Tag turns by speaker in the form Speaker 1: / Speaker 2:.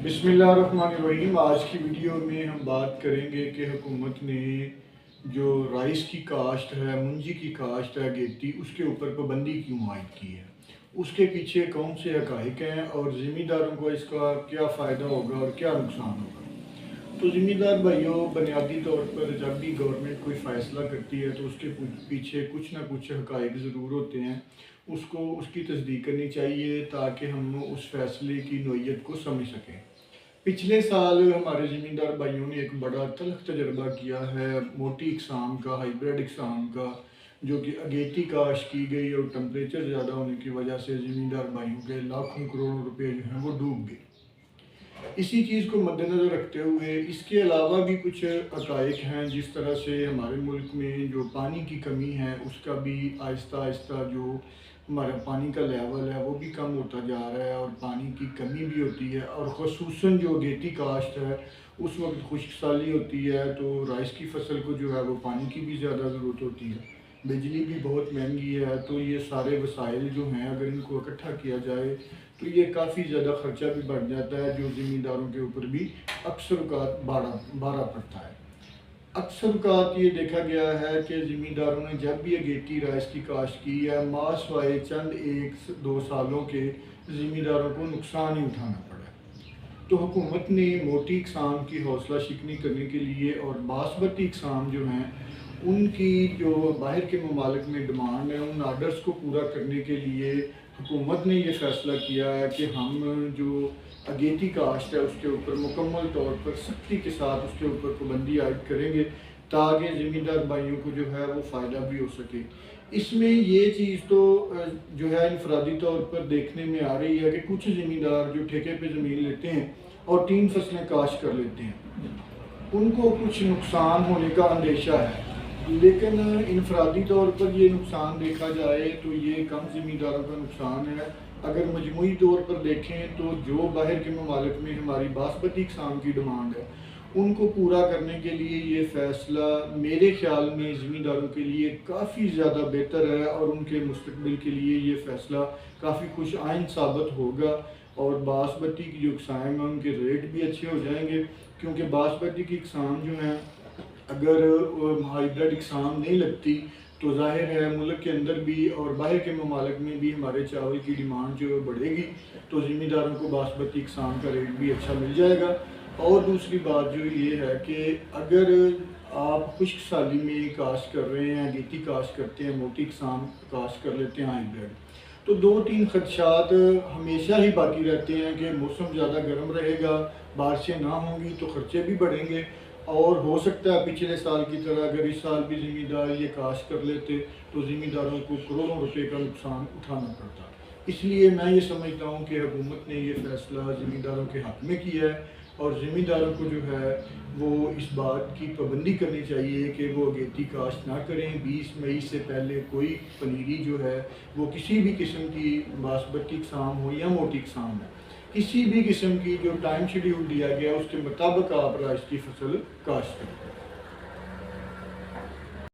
Speaker 1: बिस्मिल्लाहिर्रहमानिर्रहीम। आज की वीडियो में हम बात करेंगे कि हुकूमत ने जो राइस की काश्त है, मुंजी की काश्त है, अगेती, उसके ऊपर पाबंदी क्यों आयद की है, उसके पीछे कौन से हक़ाइक़ हैं और ज़मींदारों को इसका क्या फ़ायदा होगा और क्या नुकसान होगा। तो ज़मींदार भाइयों, बुनियादी तौर पर जब भी गवर्नमेंट कोई फ़ैसला करती है तो उसके पीछे कुछ ना कुछ हक़ाइक़ ज़रूर होते हैं। उसको उसकी तस्दीक करनी चाहिए ताकि हम उस फ़ैसले की नोयत को समझ सकें। पिछले साल हमारे ज़मींदार भाइयों ने एक बड़ा तल्ख़ तजर्बा किया है मोटी इक़साम का, हाइब्रिड इक़साम का, जो कि अगेती काश्त की गई और टेम्परेचर ज़्यादा होने की वजह से ज़मींदार भाइयों के लाखों करोड़ों रुपए जो हैं वो डूब गए। इसी चीज़ को मद्देनज़र रखते हुए इसके अलावा भी कुछ हक़ाइक़ हैं, जिस तरह से हमारे मुल्क में जो पानी की कमी है उसका भी आहिस्ता आहिस्ता जो हमारा पानी का लेवल है वो भी कम होता जा रहा है और पानी की कमी भी होती है। और ख़ुसूसन जो अगेती काश्त है उस वक्त खुश्क साली होती है तो राइस की फसल को जो है वो पानी की भी ज़्यादा ज़रूरत होती है, बिजली भी बहुत महंगी है। तो ये सारे वसाइल जो हैं अगर इनको इकट्ठा किया जाए तो ये काफ़ी ज़्यादा ख़र्चा भी बढ़ जाता है, जो ज़मींदारों के ऊपर भी अक्सर औक़ात भारा पड़ता है। अक्सर औक़ात ये देखा गया है कि ज़मींदारों ने जब भी अगेती राइस की काश्त की है, मासवाए चंद एक दो सालों के ज़मींदारों को नुकसान ही उठाना पड़ा है। तो हुकूमत ने मोटी इक़साम की हौसला शिकनी करने के लिए और बासमती इक़साम जो हैं उनकी जो बाहर के ममालिक में डिमांड है, उन आर्डर्स को पूरा करने के लिए हुकूमत ने ये फ़ैसला किया है कि हम जो अगेती काश्त है उसके ऊपर मुकम्मल तौर पर सख्ती के साथ उसके ऊपर पाबंदी आयद करेंगे ताकि ज़मींदार भाइयों को जो है वो फ़ायदा भी हो सके। इसमें ये चीज़ तो जो है इनफरादी तौर पर देखने में आ रही है कि कुछ ज़मींदार जो ठेके पे ज़मीन लेते हैं और 3 फसलें काश्त कर लेते हैं, उनको कुछ नुकसान होने का अंदेशा है। लेकिन इनफरादी तौर पर ये नुकसान देखा जाए तो ये कम ज़मींदारों का नुकसान है। अगर मजमूई तौर पर देखें तो जो बाहर के ममालिक में हमारी बासमती इक़साम की डिमांड है उनको पूरा करने के लिए ये फ़ैसला मेरे ख़्याल में ज़मींदारों के लिए काफ़ी ज़्यादा बेहतर है और उनके मुस्तक़बिल के लिए ये फ़ैसला काफ़ी खुश आइंद साबित होगा। और बासमती की जो इक़साम है उनके रेट भी अच्छे हो जाएंगे, क्योंकि बासमती की इक़साम जो है अगर हाइब्रिड इक़साम नहीं लगती तो ज़ाहिर है मुल्क के अंदर भी और बाहर के ममालिक में भी हमारे चावल की डिमांड जो है बढ़ेगी, तो ज़मींदारों को बासमती इक़साम का रेट भी अच्छा मिल जाएगा। और दूसरी बात जो ये है कि अगर आप खुश्क साली में काश्त कर रहे हैं, अगेती काश्त करते हैं, मोटी इक़साम काश्त कर लेते हैं हाइब्रिड, तो 2-3 खदशात हमेशा ही बाकी रहते हैं कि मौसम ज़्यादा गर्म रहेगा, बारिशें ना होंगी तो ख़र्चे भी बढ़ेंगे और हो सकता है पिछले साल की तरह अगर इस साल भी ज़मींदार ये काश्त कर लेते तो ज़मींदारों को करोड़ों रुपए का नुकसान उठाना पड़ता। इसलिए मैं ये समझता हूँ कि हुकूमत ने ये फ़ैसला ज़मींदारों के हक़ में किया है और ज़मींदारों को जो है वो इस बात की पाबंदी करनी चाहिए कि वो अगेती काश्त ना करें। 20 मई से पहले कोई पनीरी जो है वो किसी भी किस्म की बासमती इक़साम हो या मोटी इक़साम है, किसी भी किस्म की जो टाइम शेड्यूल दिया गया उसके मुताबिक आप राइस की फसल काश्त करें।